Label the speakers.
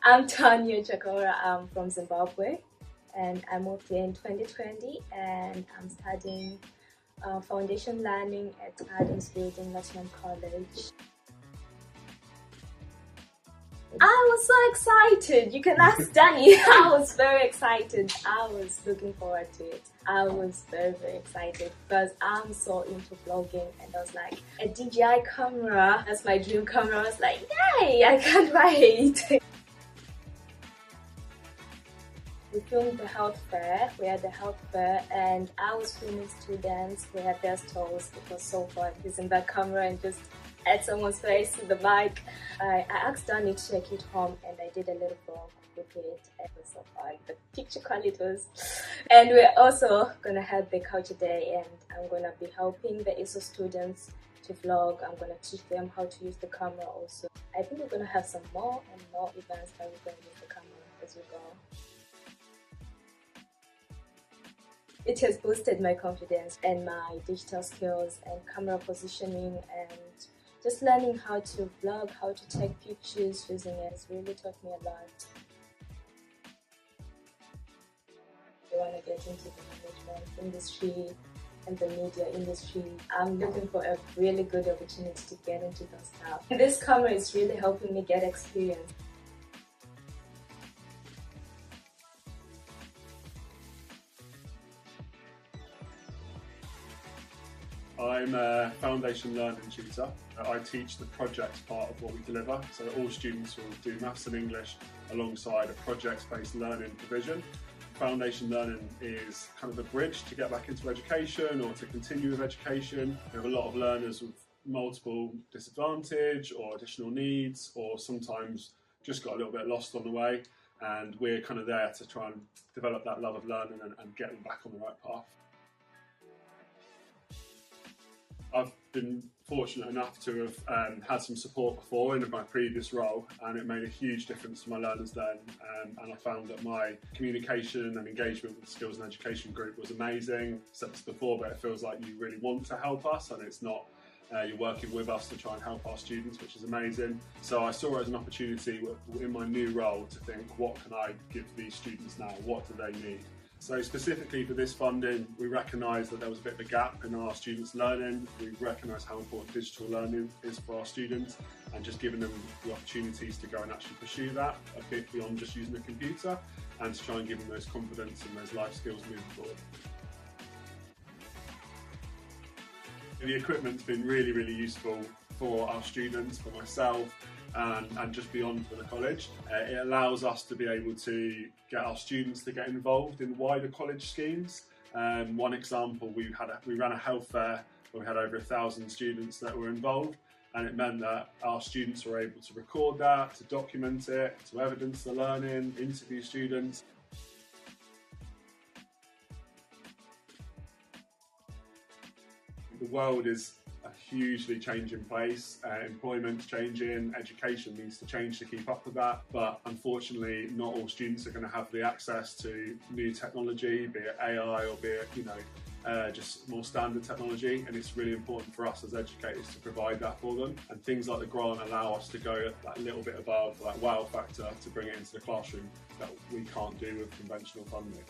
Speaker 1: I'm Tanya. I'm from Zimbabwe, and I moved here in 2020, and I'm studying foundation learning at Gardens Building, Nottingham College. I was so excited. You can ask Danny. I was very excited. I was looking forward to it. I was very, very excited because I'm so into vlogging, and I was like, a DJI camera. That's my dream camera. I was like, yay! I can't wait. We filmed the health fair. We had the health fair, and I was filming students. We had their stalls. It was so fun using that camera and just at someone's face with the mic. I asked Danny to take it home, and I did a little vlog with it. It was so fun. The picture quality was. And we're also gonna have the culture day, and I'm gonna be helping the ISO students to vlog. I'm gonna teach them how to use the camera also. I think we're gonna have some more and more events that we're gonna use the camera as we go. It has boosted my confidence and my digital skills and camera positioning, and just learning how to vlog, how to take pictures using it has really taught me a lot. I want to get into the management industry and the media industry. I'm looking for a really good opportunity to get into those stuff. And this camera is really helping me get experience.
Speaker 2: I'm a foundation learning tutor. I teach the project part of what we deliver, so all students will do maths and English alongside a project-based learning provision. Foundation learning is kind of a bridge to get back into education or to continue with education. We have a lot of learners with multiple disadvantage or additional needs, or sometimes just got a little bit lost on the way, and we're kind of there to try and develop that love of learning and get them back on the right path. I've been fortunate enough to have had some support before in my previous role, and it made a huge difference to my learners then, and I found that my communication and engagement with the Skills and Education group was amazing. I've said this before, but it feels like you really want to help us, and it's not you're working with us to try and help our students, which is amazing. So I saw it as an opportunity in my new role to think, what can I give these students now? What do they need? So specifically for this funding, we recognised that there was a bit of a gap in our students' learning. We recognised how important digital learning is for our students, and just giving them the opportunities to go and actually pursue that a bit beyond just using a computer, and to try and give them those confidence and those life skills moving forward. The equipment's been really, really useful for our students, for myself, and just beyond for the college. It allows us to be able to get our students to get involved in wider college schemes. One example, we ran a health fair where we had over 1,000 students that were involved, and it meant that our students were able to record that, to document it, to evidence the learning, interview students. The world is a hugely changing place. Employment's changing, education needs to change to keep up with that, but unfortunately not all students are going to have the access to new technology, be it AI or be it just more standard technology, and it's really important for us as educators to provide that for them, and things like the grant allow us to go that little bit above that wow factor to bring it into the classroom that we can't do with conventional funding.